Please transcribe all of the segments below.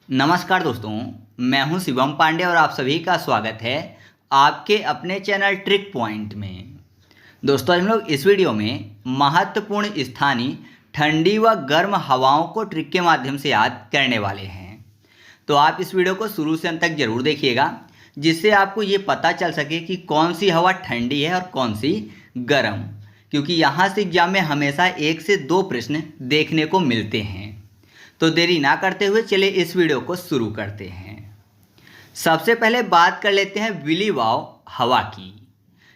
नमस्कार दोस्तों, मैं हूं शिवम पांडे और आप सभी का स्वागत है आपके अपने चैनल ट्रिक पॉइंट में। दोस्तों, आज हम लोग इस वीडियो में महत्वपूर्ण स्थानीय ठंडी व गर्म हवाओं को ट्रिक के माध्यम से याद करने वाले हैं। तो आप इस वीडियो को शुरू से अंत तक जरूर देखिएगा, जिससे आपको ये पता चल सके कि कौन सी हवा ठंडी है और कौन सी गर्म, क्योंकि यहाँ से एग्जाम में हमेशा 1 से 2 प्रश्न देखने को मिलते हैं। तो देरी ना करते हुए चलिए इस वीडियो को शुरू करते हैं। सबसे पहले बात कर लेते हैं विली वाव हवा की।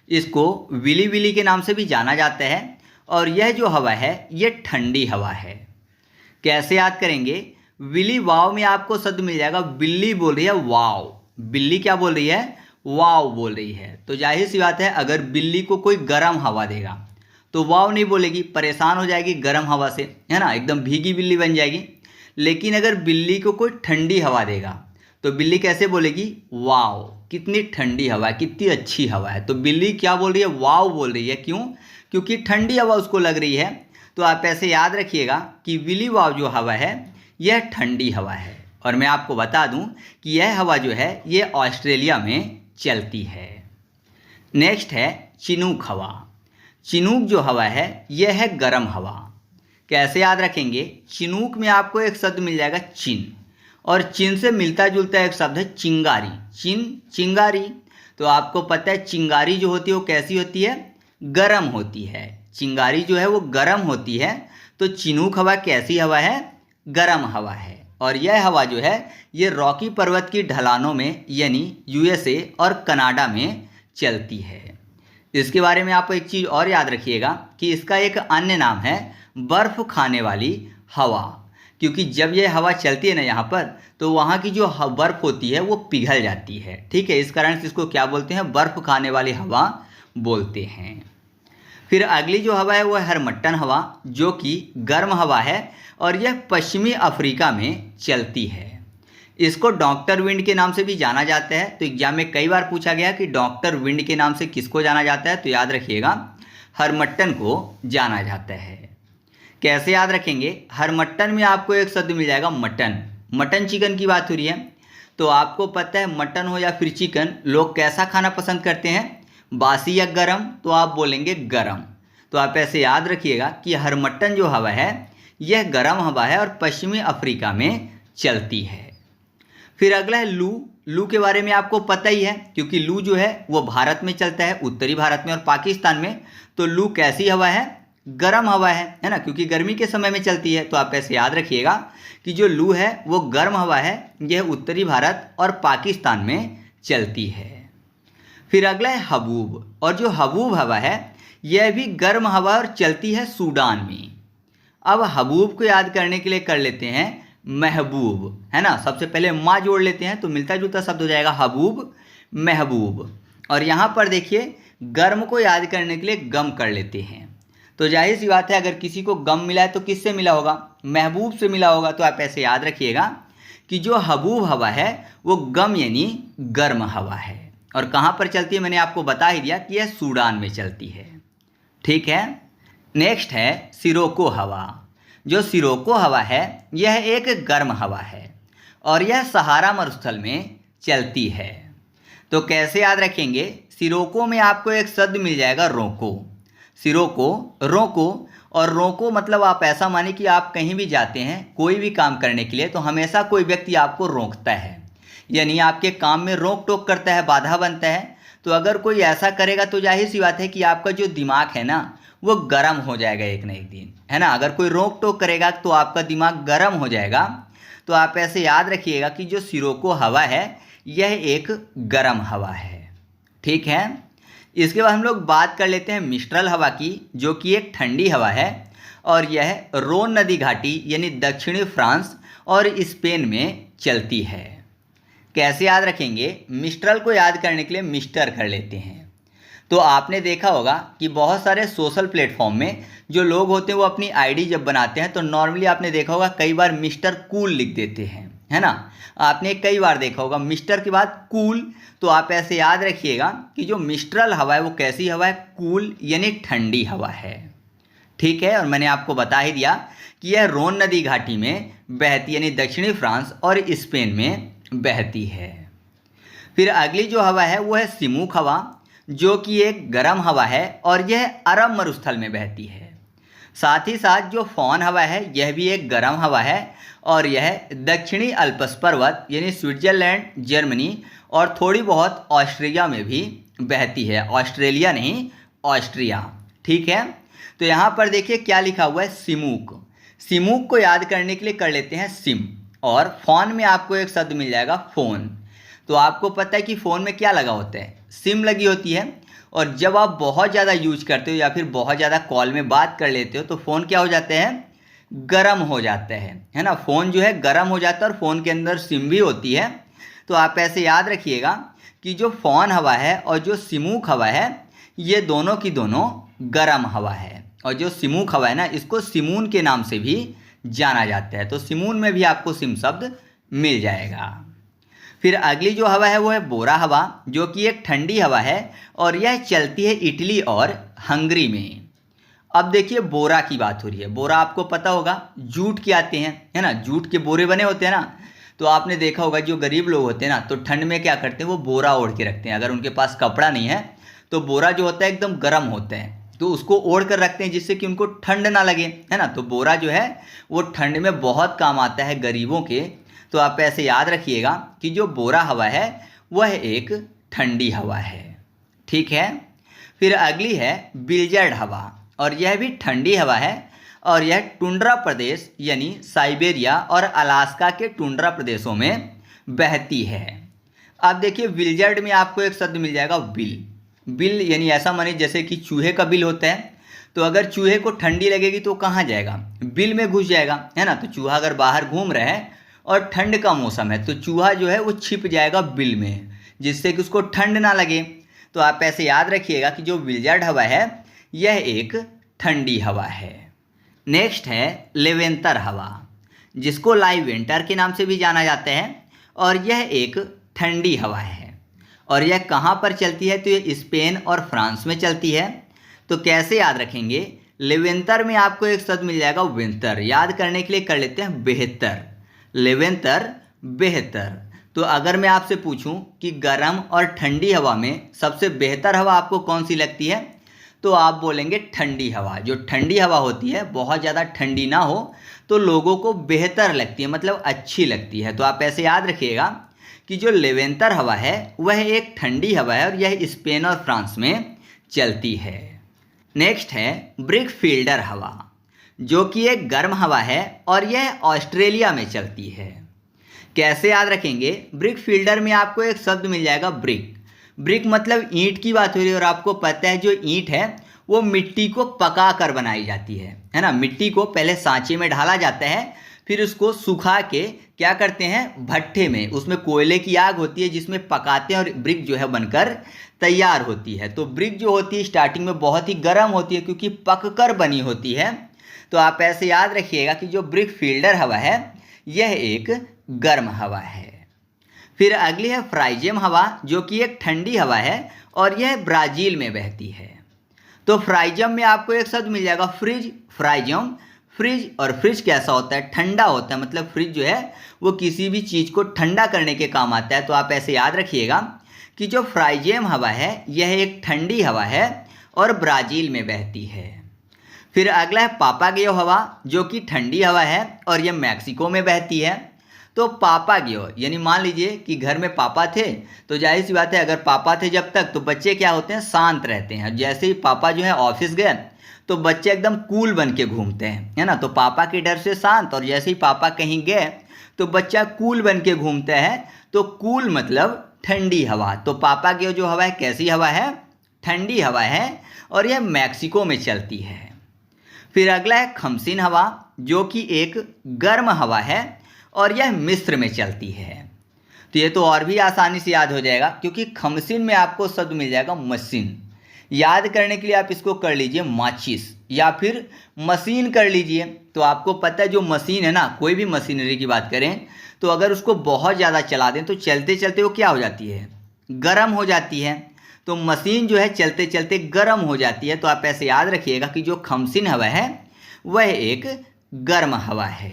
इसको विली विली के नाम से भी जाना जाता है और यह जो हवा है ये ठंडी हवा है। कैसे याद करेंगे? विली वाव में आपको शब्द मिल जाएगा, बिल्ली बोल रही है वाव। बिल्ली क्या बोल रही है? वाव बोल रही है। तो जाहिर सी बात है, अगर बिल्ली को कोई गर्म हवा देगा तो वाव नहीं बोलेगी, परेशान हो जाएगी गर्म हवा से, है ना, एकदम भीगी बिल्ली बन जाएगी। लेकिन अगर बिल्ली को कोई ठंडी हवा देगा तो बिल्ली कैसे बोलेगी? वाव, कितनी ठंडी हवा है, कितनी अच्छी हवा है। तो बिल्ली क्या बोल रही है? वाव बोल रही है। क्यों? क्योंकि ठंडी हवा उसको लग रही है। तो आप ऐसे याद रखिएगा कि विली वाव जो हवा है यह ठंडी हवा है। और मैं आपको बता दूं कि यह हवा जो है ये ऑस्ट्रेलिया में चलती है। नेक्स्ट है चिनूक हवा। चिनूक जो हवा है यह है गर्म हवा। कैसे याद रखेंगे? चिनूक में आपको एक शब्द मिल जाएगा चिन, और चिन से मिलता जुलता एक शब्द है चिंगारी। चिन, चिंगारी। तो आपको पता है चिंगारी जो होती है वो कैसी होती है? गर्म होती है। चिंगारी जो है वो गर्म होती है। तो चिनूक हवा कैसी हवा है? गर्म हवा है। और यह हवा जो है ये रॉकी पर्वत की ढलानों में यानी यूएसए और कनाडा में चलती है। इसके बारे में आप एक चीज़ और याद रखिएगा कि इसका एक अन्य नाम है बर्फ़ खाने वाली हवा, क्योंकि जब यह हवा चलती है ना यहाँ पर, तो वहाँ की जो बर्फ़ होती है वो पिघल जाती है। ठीक है, इस कारण से इसको क्या बोलते हैं? बर्फ़ खाने वाली हवा बोलते हैं। फिर अगली जो हवा है वो है हरमट्टन हवा, जो कि गर्म हवा है और यह पश्चिमी अफ्रीका में चलती है। इसको डॉक्टर विंड के नाम से भी जाना जाता है। तो एग्जाम में कई बार पूछा गया कि डॉक्टर विंड के नाम से किसको जाना जाता है, तो याद रखिएगा हरमट्टन को जाना जाता है। कैसे याद रखेंगे? हरमट्टन में आपको एक शब्द मिल जाएगा मटन। मटन चिकन की बात हो रही है। तो आपको पता है मटन हो या फिर चिकन, लोग कैसा खाना पसंद करते हैं? बासी या गरम? तो आप बोलेंगे गरम। तो आप ऐसे याद रखिएगा कि हरमट्टन जो हवा है यह गरम हवा है और पश्चिमी अफ्रीका में चलती है। फिर अगला है लू। लू के बारे में आपको पता ही है, क्योंकि लू जो है वो भारत में चलता है, उत्तरी भारत में और पाकिस्तान में। तो लू कैसी हवा है? गर्म हवा है ना, क्योंकि गर्मी के समय में चलती है। तो आप ऐसे याद रखिएगा कि जो लू है वो गर्म हवा है, यह उत्तरी भारत और पाकिस्तान में चलती है। फिर अगला है हबूब। और जो हबूब हवा है यह भी गर्म हवा और चलती है सूडान में। अब हबूब को याद करने के लिए कर लेते हैं महबूब, है ना। सबसे पहले माँ जोड़ लेते हैं तो मिलता जुलता शब्द हो जाएगा हबूब, महबूब। और यहाँ पर देखिए गर्म को याद करने के लिए गम कर लेते हैं। तो जाहिर सी बात है, अगर किसी को गम मिला है तो किससे मिला होगा? महबूब से मिला होगा। तो आप ऐसे याद रखिएगा कि जो हबूब हवा है वो गम यानी गर्म हवा है। और कहाँ पर चलती है? मैंने आपको बता ही दिया कि यह सूडान में चलती है। ठीक है। नेक्स्ट है सिरोको हवा। जो सिरोको हवा है यह एक गर्म हवा है और यह सहारा मरुस्थल में चलती है। तो कैसे याद रखेंगे? सिरोको में आपको एक शब्द मिल जाएगा रोको। सिरोको, रोको। और रोको मतलब आप ऐसा माने कि आप कहीं भी जाते हैं कोई भी काम करने के लिए, तो हमेशा कोई व्यक्ति आपको रोकता है, यानी आपके काम में रोक टोक करता है, बाधा बनता है। तो अगर कोई ऐसा करेगा तो जाहिर सी बात है कि आपका जो दिमाग है ना वो गर्म हो जाएगा एक न एक दिन, है ना। अगर कोई रोक टोक करेगा तो आपका दिमाग गर्म हो जाएगा। तो आप ऐसे याद रखिएगा कि जो सिरोको हवा है यह एक गर्म हवा है। ठीक है। इसके बाद हम लोग बात कर लेते हैं मिस्ट्रल हवा की, जो कि एक ठंडी हवा है और यह रोन नदी घाटी यानी दक्षिणी फ्रांस और स्पेन में चलती है। कैसे याद रखेंगे? मिस्ट्रल को याद करने के लिए मिस्टर कर लेते हैं। तो आपने देखा होगा कि बहुत सारे सोशल प्लेटफॉर्म में जो लोग होते हैं वो अपनी आईडी जब बनाते हैं तो नॉर्मली आपने देखा होगा कई बार मिस्टर कूल लिख देते हैं, है ना। आपने कई बार देखा होगा मिस्टर के बाद कूल। तो आप ऐसे याद रखिएगा कि जो मिस्ट्रल हवा है वो कैसी हवा है? कूल यानी ठंडी हवा है। ठीक है। और मैंने आपको बता ही दिया कि यह रोन नदी घाटी में बहती, यानी दक्षिणी फ्रांस और स्पेन में बहती है। फिर अगली जो हवा है वो है सिमुक हवा, जो कि एक गर्म हवा है और यह अरब मरुस्थल में बहती है। साथ ही साथ जो फॉन हवा है यह भी एक गर्म हवा है और यह दक्षिणी अल्प्स पर्वत यानी स्विट्जरलैंड, जर्मनी और थोड़ी बहुत ऑस्ट्रिया में भी बहती है। ऑस्ट्रेलिया नहीं, ऑस्ट्रिया, ठीक है। तो यहाँ पर देखिए क्या लिखा हुआ है, सिमुक। सिमुक को याद करने के लिए कर लेते हैं सिम, और फॉन में आपको एक शब्द मिल जाएगा फोन। तो आपको पता है कि फ़ोन में क्या लगा होता है, सिम लगी होती है, और जब आप बहुत ज़्यादा यूज करते हो या फिर बहुत ज़्यादा कॉल में बात कर लेते हो तो फ़ोन क्या हो जाते हैं, गर्म हो जाता है ना। फ़ोन जो है गर्म हो जाता है और फ़ोन के अंदर सिम भी होती है। तो आप ऐसे याद रखिएगा कि जो फ़ॉन हवा है और जो सिमुक हवा है ये दोनों की दोनों गर्म हवा है, और जो सिमुक हवा है ना इसको सिमून के नाम से भी जाना जाता है। तो सिमून में भी आपको सिम शब्द मिल जाएगा। फिर अगली जो हवा है वो है बोरा हवा, जो कि एक ठंडी हवा है और यह चलती है इटली और हंगरी में। अब देखिए बोरा की बात हो रही है। बोरा आपको पता होगा जूट के आते हैं, है ना, जूट के बोरे बने होते हैं ना। तो आपने देखा होगा जो गरीब लोग होते हैं ना तो ठंड में क्या करते हैं, वो बोरा ओढ़ के रखते हैं। अगर उनके पास कपड़ा नहीं है तो बोरा जो होता है एकदम गर्म होता है, तो उसको ओढ़ कर रखते हैं जिससे कि उनको ठंड ना लगे, है ना। तो बोरा जो है वो ठंड में बहुत काम आता है गरीबों के। तो आप ऐसे याद रखिएगा कि जो बोरा हवा है वह एक ठंडी हवा है, ठीक है। फिर अगली है बिल्जर्ड हवा, और यह भी ठंडी हवा है और यह टुंड्रा प्रदेश यानी साइबेरिया और अलास्का के टुंड्रा प्रदेशों में बहती है। अब देखिए बिल्जर्ड में आपको एक शब्द मिल जाएगा बिल। बिल यानी ऐसा मानिए जैसे कि चूहे का बिल होता है, तो अगर चूहे को ठंडी लगेगी तो कहाँ जाएगा, बिल में घुस जाएगा, है ना। तो चूहा अगर बाहर घूम रहा है और ठंड का मौसम है तो चूहा जो है वो छिप जाएगा बिल में, जिससे कि उसको ठंड ना लगे। तो आप ऐसे याद रखिएगा कि जो बिल्जर्ड हवा है यह एक ठंडी हवा है। नेक्स्ट है लेवेंतर हवा, जिसको लाइव विंटर के नाम से भी जाना जाता है, और यह एक ठंडी हवा है। और यह कहाँ पर चलती है, तो यह स्पेन और फ्रांस में चलती है। तो कैसे याद रखेंगे, लेवेंतर में आपको एक शब्द मिल जाएगा विंटर। याद करने के लिए कर लेते हैं बेहतर, लेवेंतर बेहतर। तो अगर मैं आपसे पूछूं कि गर्म और ठंडी हवा में सबसे बेहतर हवा आपको कौन सी लगती है, तो आप बोलेंगे ठंडी हवा। जो ठंडी हवा होती है बहुत ज़्यादा ठंडी ना हो तो लोगों को बेहतर लगती है, मतलब अच्छी लगती है। तो आप ऐसे याद रखिएगा कि जो लेवेंतर हवा है वह एक ठंडी हवा है और यह स्पेन और फ्रांस में चलती है। नेक्स्ट है ब्रिक फील्डर हवा, जो कि एक गर्म हवा है और यह ऑस्ट्रेलिया में चलती है। कैसे याद रखेंगे, ब्रिक फील्डर में आपको एक शब्द मिल जाएगा ब्रिक। ब्रिक मतलब ईंट की बात हो रही है, और आपको पता है जो ईंट है वो मिट्टी को पका कर बनाई जाती है ना। मिट्टी को पहले सांचे में ढाला जाता है, फिर उसको सुखा के क्या करते हैं, भट्ठे में, उसमें कोयले की आग होती है जिसमें पकाते हैं और ब्रिक जो है बनकर तैयार होती है। तो ब्रिक जो होती है स्टार्टिंग में बहुत ही गर्म होती है क्योंकि पककर बनी होती है। तो आप ऐसे याद रखिएगा कि जो ब्रिक फील्डर हवा है यह एक गर्म हवा है। फिर अगली है फ्राइजेम हवा, जो कि एक ठंडी हवा है और यह ब्राज़ील में बहती है। तो फ्राइजम में आपको एक शब्द मिल जाएगा फ्रिज, फ्राइजम, फ्रिज। और फ्रिज कैसा होता है, ठंडा होता है, मतलब फ्रिज जो है वो किसी भी चीज़ को ठंडा करने के काम आता है। तो आप ऐसे याद रखिएगा कि जो फ्राइजेम हवा है यह एक ठंडी हवा है और ब्राज़ील में बहती है। फिर अगला है पापागेयो हवा, जो कि ठंडी हवा है और यह मैक्सिको में बहती है। तो पापागेयो यानी मान लीजिए कि घर में पापा थे, तो जाहिर सी बात है अगर पापा थे जब तक तो बच्चे क्या होते हैं, शांत रहते हैं। जैसे ही पापा जो है ऑफिस गए तो बच्चे एकदम कूल बन के घूमते हैं, है ना। तो पापा के डर से शांत, और जैसे ही पापा कहीं गए तो बच्चा कूल बन के घूमता है। तो कूल मतलब ठंडी हवा। तो पापागेयो जो हवा है कैसी हवा है, ठंडी हवा है और यह मैक्सिको में चलती है। फिर अगला है खमसिन हवा, जो कि एक गर्म हवा है और यह मिस्र में चलती है। तो ये तो और भी आसानी से याद हो जाएगा क्योंकि खमसिन में आपको शब्द मिल जाएगा मशीन। याद करने के लिए आप इसको कर लीजिए माचिस या फिर मशीन कर लीजिए। तो आपको पता है जो मशीन है ना, कोई भी मशीनरी की बात करें तो अगर उसको बहुत ज़्यादा चला दें तो चलते चलते वो क्या हो जाती है, गर्म हो जाती है। तो मशीन जो है चलते चलते गर्म हो जाती है। तो आप ऐसे याद रखिएगा कि जो खमसिन हवा है वह एक गर्म हवा है।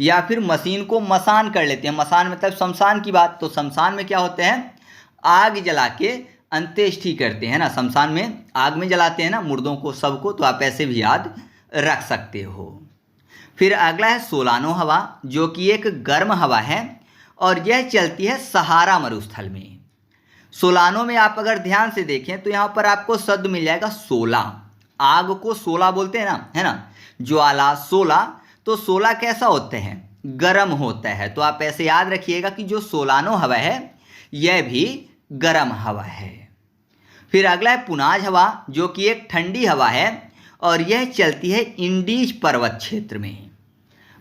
या फिर मशीन को मसान कर लेते हैं। मसान मतलब शमशान की बात। तो शमशान में क्या होते हैं, आग जला के अंत्येष्टि करते हैं ना, शमशान में आग में जलाते हैं ना मुर्दों को, सबको। तो आप ऐसे भी याद रख सकते हो। फिर अगला है सोलानो हवा, जो कि एक गर्म हवा है और यह चलती है सहारा मरुस्थल में। सोलानो में आप अगर ध्यान से देखें तो यहाँ पर आपको शब्द मिल जाएगा सोला। आग को सोला बोलते हैं ना, है ना, ज्वाला, सोला। तो सोला कैसा होता है, गर्म होता है। तो आप ऐसे याद रखिएगा कि जो सोलानो हवा है यह भी गर्म हवा है। फिर अगला है पुनाज हवा, जो कि एक ठंडी हवा है और यह चलती है इंडीज पर्वत क्षेत्र में।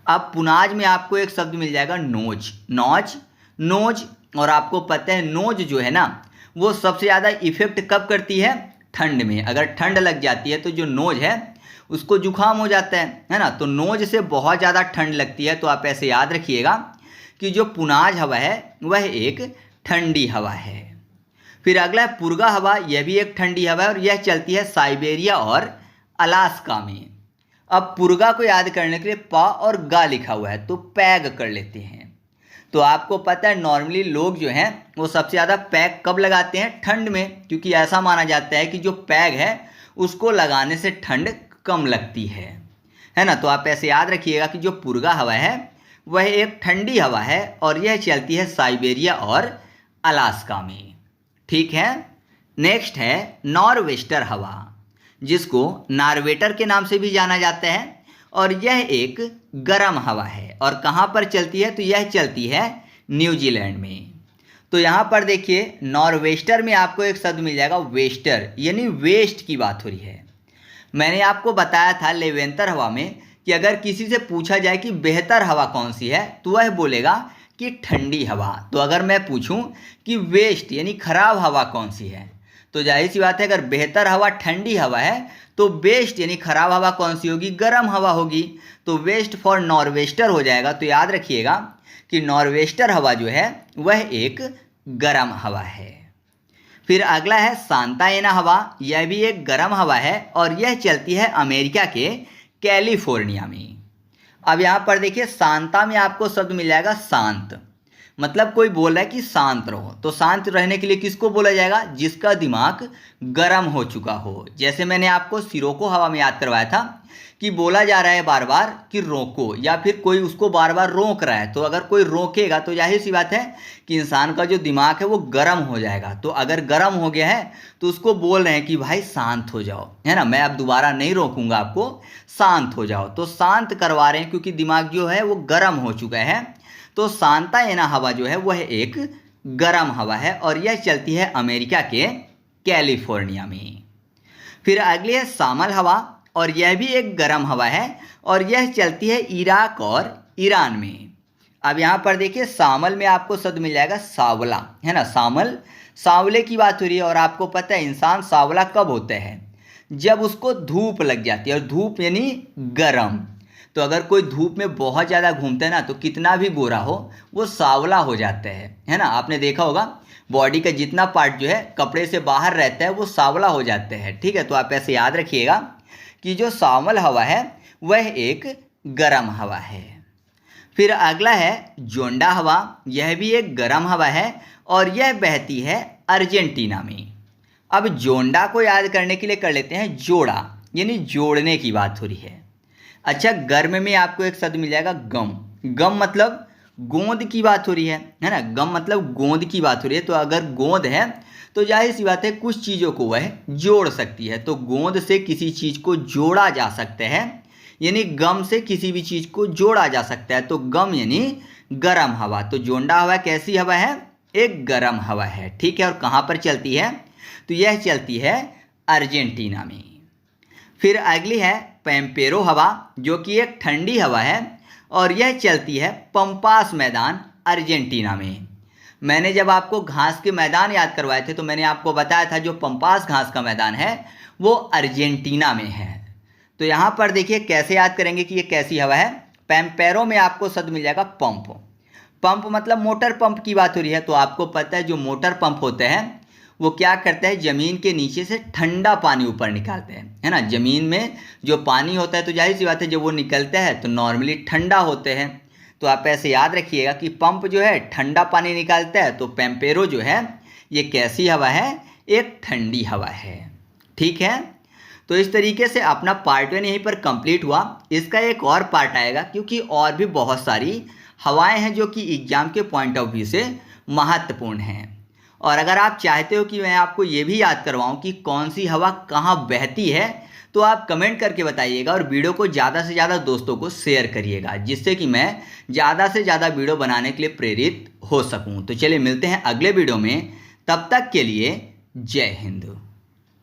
अब पुनाज में आपको एक शब्द मिल जाएगा नोज, नौज, नोज। और आपको पता है नोज जो है ना वो सबसे ज़्यादा इफेक्ट कब करती है, ठंड में। अगर ठंड लग जाती है तो जो नोज है उसको जुकाम हो जाता है ना। तो नोज से बहुत ज़्यादा ठंड लगती है। तो आप ऐसे याद रखिएगा कि जो पुनाज हवा है वह एक ठंडी हवा है। फिर अगला है पुर्गा हवा, यह भी एक ठंडी हवा है और यह चलती है साइबेरिया और अलास्का में। अब पुर्गा को याद करने के लिए पा और गा लिखा हुआ है, तो पैग कर लेते हैं। तो आपको पता है नॉर्मली लोग जो हैं वो सबसे ज़्यादा पैग कब लगाते हैं, ठंड में, क्योंकि ऐसा माना जाता है कि जो पैग है उसको लगाने से ठंड कम लगती है ना। तो आप ऐसे याद रखिएगा कि जो पुर्गा हवा है वह एक ठंडी हवा है और यह चलती है साइबेरिया और अलास्का में। ठीक है। नेक्स्ट है नॉरवेस्टर हवा, जिसको नार्वेटर के नाम से भी जाना जाता है और यह एक गर्म हवा है। और कहाँ पर चलती है, तो यह चलती है न्यूजीलैंड में। तो यहाँ पर देखिए नॉरवेस्टर में आपको एक शब्द मिल जाएगा वेस्टर, यानी वेस्ट की बात हो रही है। मैंने आपको बताया था लेवेंतर हवा में कि अगर किसी से पूछा जाए कि बेहतर हवा कौन सी है तो वह बोलेगा कि ठंडी हवा। तो अगर मैं पूछूं कि वेस्ट यानी खराब हवा कौन सी है, तो जाहिर सी बात है अगर बेहतर हवा ठंडी हवा है तो बेस्ट यानी खराब हवा कौन सी होगी, गर्म हवा होगी। तो वेस्ट फॉर नॉरवेस्टर हो जाएगा। तो याद रखिएगा कि नॉरवेस्टर हवा जो है वह एक गर्म हवा है। फिर अगला है सांता एना हवा, यह भी एक गर्म हवा है और यह चलती है अमेरिका के कैलिफोर्निया में। अब यहाँ पर देखिए सांता में आपको शब्द मिल जाएगा शांत, मतलब कोई बोल रहा है कि शांत रहो। तो शांत रहने के लिए किसको बोला जाएगा, जिसका दिमाग गर्म हो चुका हो। जैसे मैंने आपको सिरोको हवा में याद करवाया था कि बोला जा रहा है बार बार कि रोको, या फिर कोई उसको बार बार रोक रहा है। तो अगर कोई रोकेगा तो जाहिर सी बात है कि इंसान का जो दिमाग है वो गर्म हो जाएगा। तो अगर गर्म हो गया है तो उसको बोल रहे हैं कि भाई शांत हो जाओ, है ना, मैं अब दोबारा नहीं रोकूंगा आपको, शांत हो जाओ। तो शांत करवा रहे हैं क्योंकि दिमाग जो है वो गर्म हो चुका है। तो सांता एना हवा जो है वह एक गर्म हवा है और यह चलती है अमेरिका के कैलिफोर्निया में। फिर अगली है सामल हवा और यह भी एक गर्म हवा है और यह चलती है इराक और ईरान में। अब यहाँ पर देखिए सामल में आपको शब्द मिल जाएगा सावला, है ना, सामल, सावले की बात हो रही है। और आपको पता है इंसान सावला कब होता है, जब उसको धूप लग जाती है, और धूप यानी गर्म। तो अगर कोई धूप में बहुत ज़्यादा घूमता है ना तो कितना भी गोरा हो वो सावला हो जाता है ना। आपने देखा होगा बॉडी का जितना पार्ट जो है कपड़े से बाहर रहता है वो सावला हो जाता है। ठीक है। तो आप ऐसे याद रखिएगा कि जो सावल हवा है वह एक गर्म हवा है। फिर अगला है जोंडा हवा, यह भी एक गर्म हवा है और यह बहती है अर्जेंटीना में। अब जोंडा को याद करने के लिए कर लेते हैं जोड़ा, यानी जोड़ने की बात हो रही है। अच्छा, गर्म में आपको एक शब्द मिल जाएगा गम, गम मतलब गोंद की बात हो रही है ना, गम मतलब गोंद की बात हो रही है। तो अगर गोंद है तो जाहिर सी बात है कुछ चीज़ों को वह जोड़ सकती है। तो गोंद से किसी चीज़ को जोड़ा जा सकता है, यानी गम से किसी भी चीज़ को जोड़ा जा सकता है। तो गम यानी गर्म हवा। तो जोंडा हवा कैसी हवा है, एक गर्म हवा है। ठीक है। और कहाँ पर चलती है, तो यह चलती है अर्जेंटीना में। फिर अगली है पैम्पेरो हवा, जो कि एक ठंडी हवा है और यह चलती है पंपास मैदान अर्जेंटीना में। मैंने जब आपको घास के मैदान याद करवाए थे तो मैंने आपको बताया था जो पंपास घास का मैदान है वो अर्जेंटीना में है। तो यहाँ पर देखिए कैसे याद करेंगे कि ये कैसी हवा है। पैम्पेरो में आपको शब्द मिल जाएगा पंप, पंप मतलब मोटर पंप की बात हो रही है। तो आपको पता है जो मोटर पंप होते हैं वो क्या करते हैं, ज़मीन के नीचे से ठंडा पानी ऊपर निकालते हैं, है ना। ज़मीन में जो पानी होता है तो जाहिर सी बात है जब वो निकलता है तो नॉर्मली ठंडा होते हैं। तो आप ऐसे याद रखिएगा कि पंप जो है ठंडा पानी निकालता है, तो पेम्पेरो जो है ये कैसी हवा है, एक ठंडी हवा है। ठीक है, तो इस तरीके से अपना पार्ट 1 यहीं पर कंप्लीट हुआ। इसका एक और पार्ट आएगा, क्योंकि और भी बहुत सारी हवाएं हैं जो कि एग्जाम के पॉइंट ऑफ व्यू से महत्वपूर्ण हैं। और अगर आप चाहते हो कि मैं आपको ये भी याद करवाऊं कि कौन सी हवा कहाँ बहती है, तो आप कमेंट करके बताइएगा और वीडियो को ज़्यादा से ज़्यादा दोस्तों को शेयर करिएगा, जिससे कि मैं ज़्यादा से ज़्यादा वीडियो बनाने के लिए प्रेरित हो सकूं। तो चलिए मिलते हैं अगले वीडियो में, तब तक के लिए जय हिंद।